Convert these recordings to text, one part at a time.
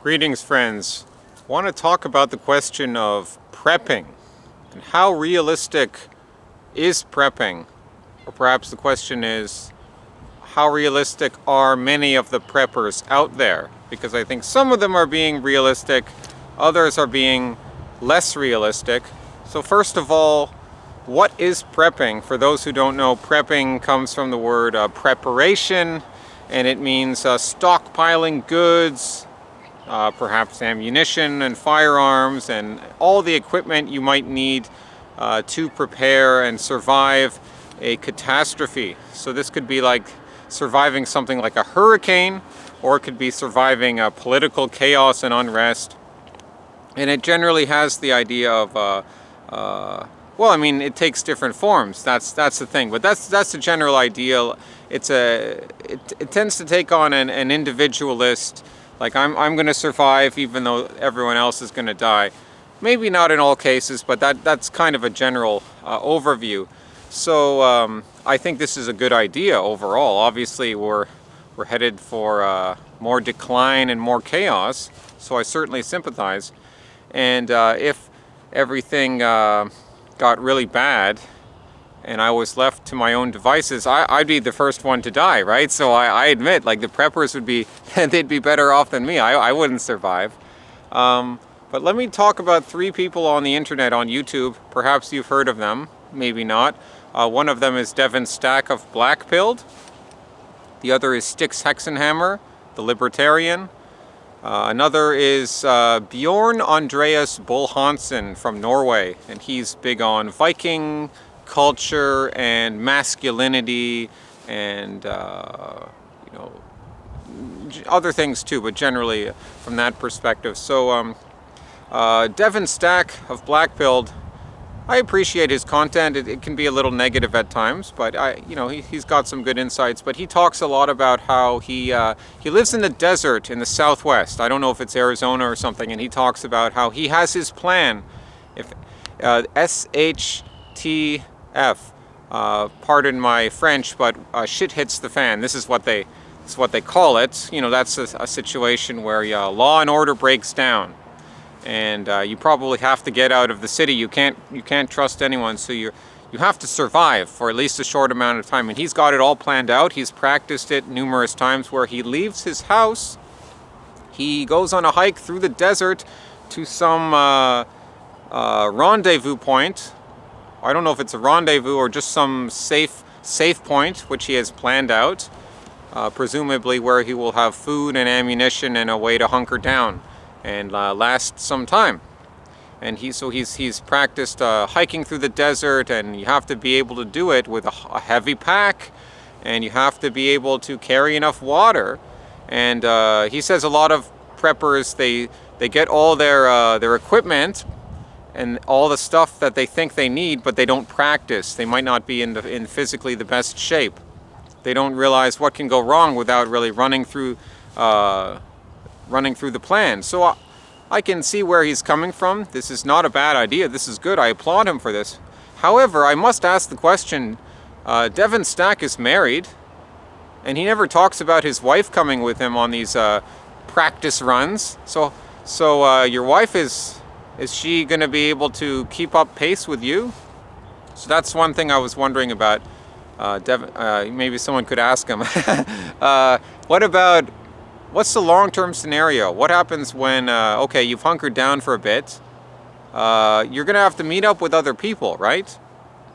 Greetings, friends. I want to talk about the question of prepping and how realistic is prepping? Or perhaps the question is, how realistic are many of the preppers out there? Because I think some of them are being realistic, others are being less realistic. So first of all, what is prepping? For those who don't know, prepping comes from the word preparation, and it means stockpiling goods, perhaps ammunition and firearms and all the equipment you might need to prepare and survive a catastrophe. So this could be like surviving something like a hurricane, or it could be surviving political chaos and unrest. And it generally has the idea of, well, I mean, it takes different forms. That's the thing. But that's the general idea. It tends to take on an individualist. Like I'm going to survive even though everyone else is going to die. Maybe not in all cases, but that's kind of a general overview. So I think this is a good idea overall. Obviously, we're headed for more decline and more chaos. So I certainly sympathize. And if everything got really bad and I was left to my own devices, I'd be the first one to die, right? So I admit, like, the preppers would be, they'd be better off than me. I wouldn't survive. But let me talk about 3 people on the internet, on YouTube. Perhaps you've heard of them, maybe not. One of them is Devin Stack of Blackpilled. The other is Stixx Hexenhammer, the libertarian. Another is Bjorn Andreas Bull-Hansen from Norway, and he's big on Viking culture and masculinity and you know, other things too, but generally from that perspective. So Devin Stack of Blackpilled, I appreciate his content. It can be a little negative at times, but he's got some good insights. But he talks a lot about how he lives in the desert in the Southwest. I don't know if it's Arizona or something, and he talks about how he has his plan. If SHTF, pardon my French, but shit hits the fan. This is what they call it. You know, that's a situation where law and order breaks down. And you probably have to get out of the city. You can't trust anyone, so you have to survive for at least a short amount of time. And he's got it all planned out. He's practiced it numerous times, where he leaves his house, he goes on a hike through the desert to some rendezvous point. I don't know if it's a rendezvous or just some safe point which he has planned out, presumably where he will have food and ammunition and a way to hunker down and last some time. And he's practiced hiking through the desert, and you have to be able to do it with a heavy pack, and you have to be able to carry enough water. And he says a lot of preppers, they get all their equipment and all the stuff that they think they need, but they don't practice. They might not be in physically the best shape. They don't realize what can go wrong without really running through the plan. So I can see where he's coming from. This is not a bad idea. This is good. I applaud him for this. However, I must ask the question, Devin Stack is married, and he never talks about his wife coming with him on these practice runs. So your wife is she going to be able to keep up pace with you? So that's one thing I was wondering about. Devin, maybe someone could ask him. What's the long-term scenario? What happens when, okay, you've hunkered down for a bit, you're going to have to meet up with other people, right?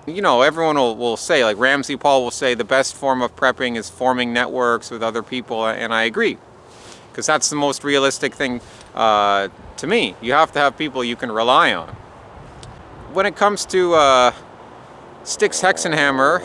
You know, everyone will say, like Ramsey Paul will say, the best form of prepping is forming networks with other people, and I agree. Because that's the most realistic thing to me. You have to have people you can rely on. When it comes to Stixx Hexenhammer,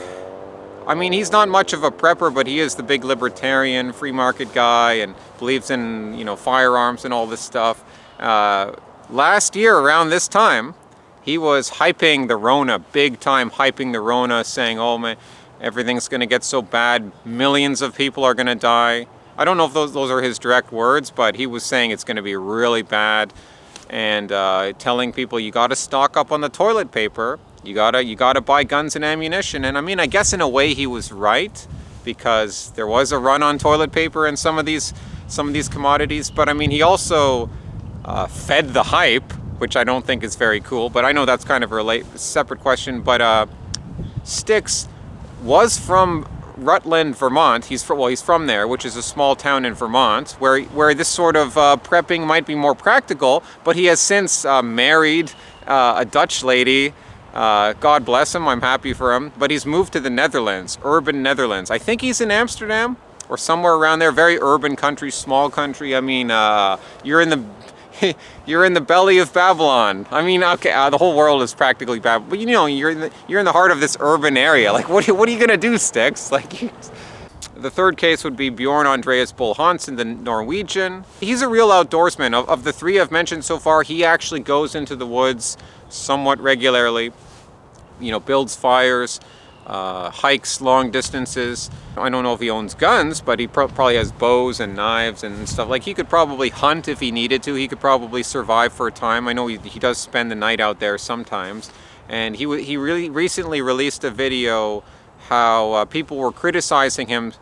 I mean, he's not much of a prepper, but he is the big libertarian, free market guy, and believes in, firearms and all this stuff. Last year, around this time, he was hyping the Rona, big time hyping the Rona, saying, oh man, everything's going to get so bad, millions of people are going to die. I don't know if those are his direct words, but he was saying it's going to be really bad, and telling people you got to stock up on the toilet paper. You gotta buy guns and ammunition. And I mean, I guess in a way he was right, because there was a run on toilet paper in some of these some of these commodities. But I mean, he also fed the hype, which I don't think is very cool. But I know that's kind of a separate question. But Stixx was from Rutland, Vermont. He's from there, which is a small town in Vermont, where this sort of prepping might be more practical. But he has since married a Dutch lady. God bless him. I'm happy for him. But he's moved to the Netherlands, urban Netherlands. I think he's in Amsterdam or somewhere around there. Very urban country, small country. I mean, you're in the you're in the belly of Babylon. I mean, okay, the whole world is practically Babylon, but you know, you're in the heart of this urban area. Like, what are you gonna do, Stixx? Like, the third case would be Bjorn Andreas Bull-Hansen, the Norwegian. He's a real outdoorsman. Of the three I've mentioned so far, he actually goes into the woods somewhat regularly. You know, builds fires, hikes long distances. I don't know if he owns guns, but he probably has bows and knives and stuff. Like, he could probably hunt if he needed to. He could probably survive for a time. I know he does spend the night out there sometimes. And he really recently released a video how people were criticizing him,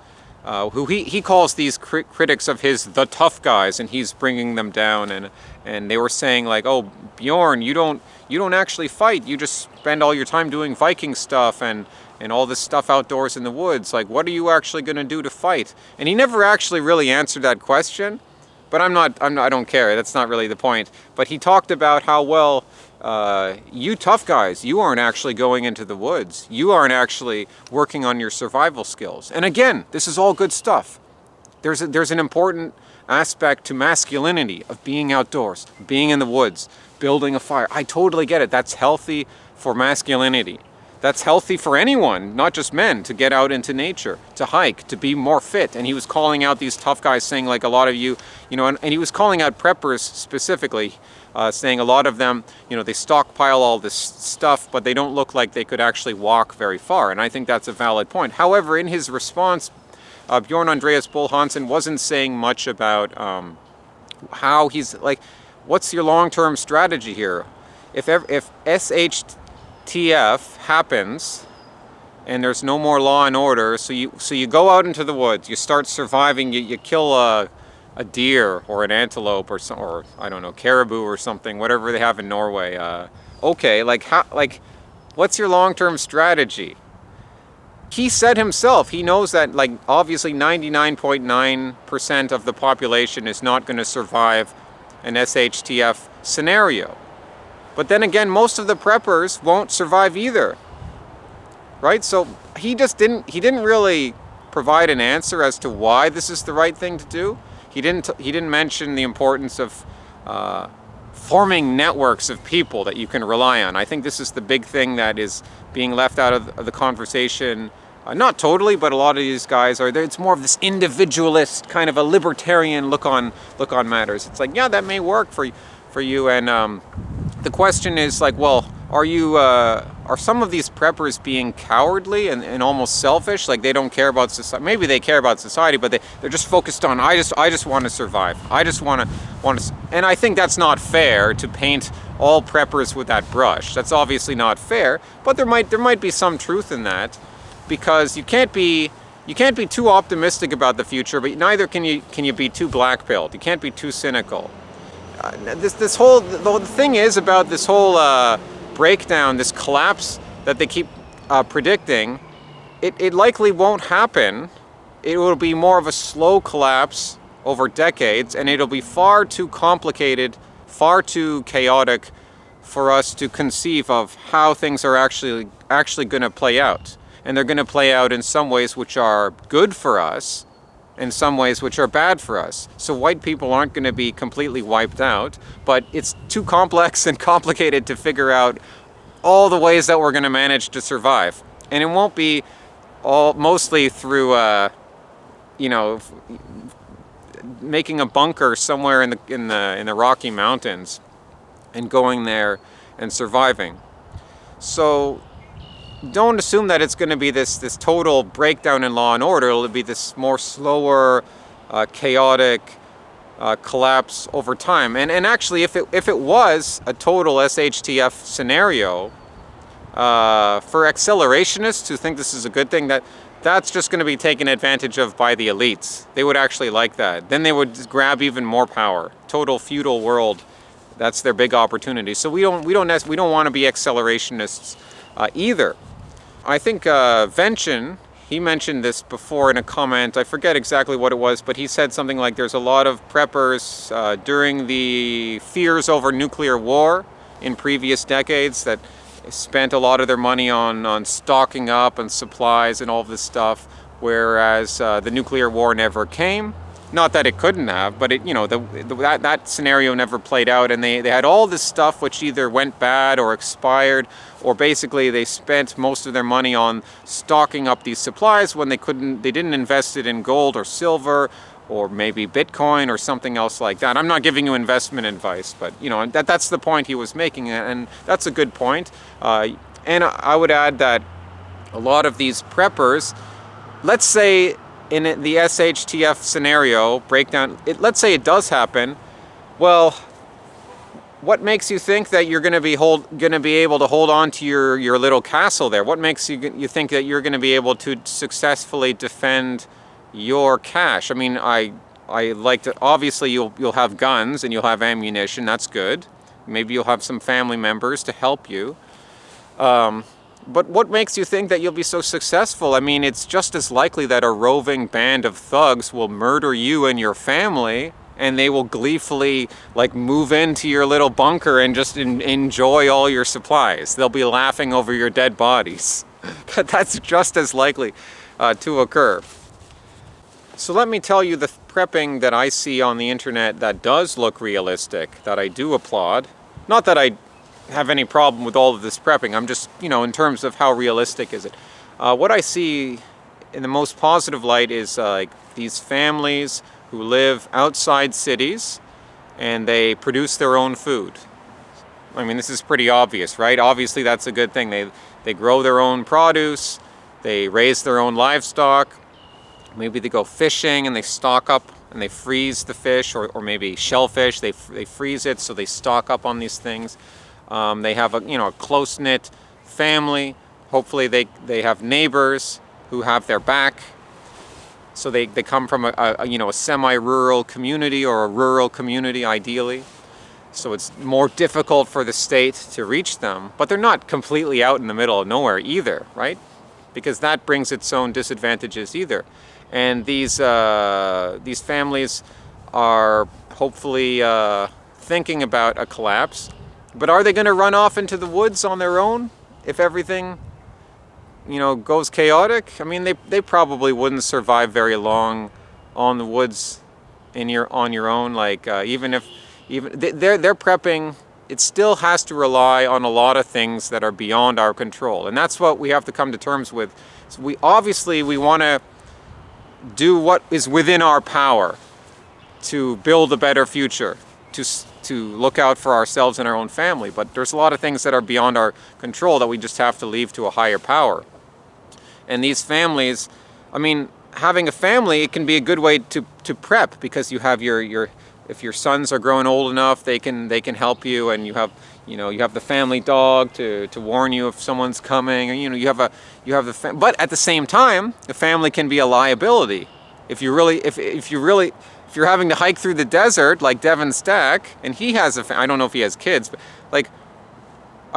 who he calls these critics of his the tough guys, and he's bringing them down. And they were saying like, oh, Bjorn, you don't actually fight. You just spend all your time doing Viking stuff and all this stuff outdoors in the woods. Like, what are you actually going to do to fight? And he never actually really answered that question. But I don't care. That's not really the point. But he talked about how, well, you tough guys, you aren't actually going into the woods. You aren't actually working on your survival skills. And again, this is all good stuff. There's an important aspect to masculinity of being outdoors, being in the woods, building a fire. I totally get it. That's healthy for masculinity. That's healthy for anyone, not just men, to get out into nature, to hike, to be more fit. And he was calling out these tough guys, saying like a lot of you know, and he was calling out preppers specifically, saying a lot of them, you know, they stockpile all this stuff, but they don't look like they could actually walk very far. And I think that's a valid point. However, in his response, Bjorn Andreas Bull-Hansen wasn't saying much about how he's like, what's your long-term strategy here? If SHTF happens and there's no more law and order, so you go out into the woods, you start surviving, you kill a deer or an antelope or I don't know, caribou or something, whatever they have in Norway. Okay, what's your long-term strategy? He said himself, he knows that, like, obviously 99.9% of the population is not going to survive an SHTF scenario. But then again, most of the preppers won't survive either. Right? So he didn't really provide an answer as to why this is the right thing to do. He didn't mention the importance of forming networks of people that you can rely on. I think this is the big thing that is being left out of the conversation. Not totally, but a lot of these guys are there. It's more of this individualist, kind of a libertarian look on matters. It's like, yeah, that may work for you. And the question is like, well, are some of these preppers being cowardly and almost selfish? Like, they don't care about society. Maybe they care about society, but they're just focused on, I just want to survive. I just want to, and I think that's not fair to paint all preppers with that brush. That's obviously not fair, but there might be some truth in that, because you can't be too optimistic about the future, but neither can you be too black-pilled. You can't be too cynical. The thing is about this whole breakdown, this collapse that they keep predicting, it likely won't happen. It will be more of a slow collapse over decades, and it'll be far too complicated, far too chaotic for us to conceive of how things are actually going to play out. And they're going to play out in some ways which are good for us, in some ways which are bad for us. So white people aren't going to be completely wiped out, but it's too complex and complicated to figure out all the ways that we're going to manage to survive. And it won't be mostly through making a bunker somewhere in the Rocky Mountains and going there and surviving. So don't assume that it's going to be this total breakdown in law and order. It'll be this more slower, chaotic collapse over time. And actually, if it was a total SHTF scenario, For accelerationists who think this is a good thing, that's just going to be taken advantage of by the elites. They would actually like that. Then they would grab even more power. Total feudal world. That's their big opportunity. So we don't want to be accelerationists either. I think Vention, he mentioned this before in a comment. I forget exactly what it was, but he said something like there's a lot of preppers during the fears over nuclear war in previous decades that spent a lot of their money on stocking up and supplies and all of this stuff, whereas the nuclear war never came. Not that it couldn't have, but that scenario never played out, and they had all this stuff which either went bad or expired, or basically they spent most of their money on stocking up these supplies when they didn't invest it in gold or silver or maybe Bitcoin or something else like that. I'm not giving you investment advice, but that's the point he was making, and that's a good point. And I would add that a lot of these preppers, let's say in the SHTF scenario breakdown, let's say it does happen. Well, what makes you think that you're going to be able to hold on to your little castle there? What makes you think that you're going to be able to successfully defend your cash? I mean, I like to, obviously you'll have guns and you'll have ammunition. That's good. Maybe you'll have some family members to help you. But what makes you think that you'll be so successful? I mean, it's just as likely that a roving band of thugs will murder you and your family, and they will gleefully move into your little bunker and just enjoy all your supplies. They'll be laughing over your dead bodies. That's just as likely to occur. So let me tell you the prepping that I see on the internet that does look realistic, that I do applaud. Not that I have any problem with all of this prepping. I'm just, in terms of how realistic is it. What I see in the most positive light is these families who live outside cities and they produce their own food. I mean, this is pretty obvious, right? Obviously, that's a good thing. They grow their own produce, they raise their own livestock, maybe they go fishing and they stock up and they freeze the fish, or maybe shellfish, they freeze it so they stock up on these things. They have a close-knit family. Hopefully they have neighbors who have their back. So they come from a semi-rural community or a rural community ideally. So it's more difficult for the state to reach them, but they're not completely out in the middle of nowhere either, right? Because that brings its own disadvantages either. And these families are hopefully thinking about a collapse. But are they going to run off into the woods on their own if everything, goes chaotic? I mean, they probably wouldn't survive very long on the woods on your own. Even they're prepping, it still has to rely on a lot of things that are beyond our control, and that's what we have to come to terms with. So we want to do what is within our power to build a better future, to look out for ourselves and our own family. But there's a lot of things that are beyond our control that we just have to leave to a higher power. And these families, I mean, having a family, it can be a good way to prep, because you have if your sons are growing old enough, they can help you, and you have the family dog to warn you if someone's coming, and but at the same time, the family can be a liability. If you're having to hike through the desert like Devin Stack, and he has I don't know if he has kids, but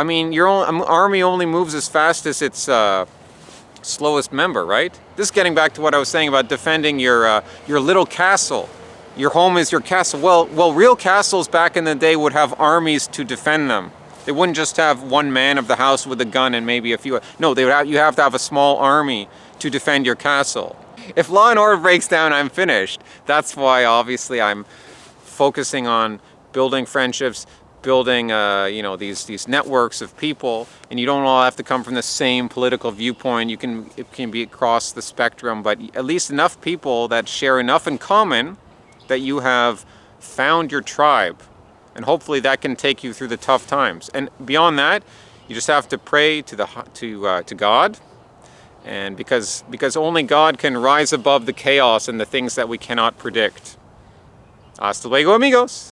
your army only moves as fast as its slowest member, right? This is getting back to what I was saying about defending your little castle. Your home is your castle. Well, real castles back in the day would have armies to defend them. They wouldn't just have one man of the house with a gun and maybe a few. No, you have to have a small army to defend your castle. If law and order breaks down, I'm finished. That's why, obviously, I'm focusing on building friendships, building, these networks of people. And you don't all have to come from the same political viewpoint. It can be across the spectrum, but at least enough people that share enough in common that you have found your tribe. And hopefully that can take you through the tough times. And beyond that, you just have to pray to God. And because only God can rise above the chaos and the things that we cannot predict. Hasta luego, amigos.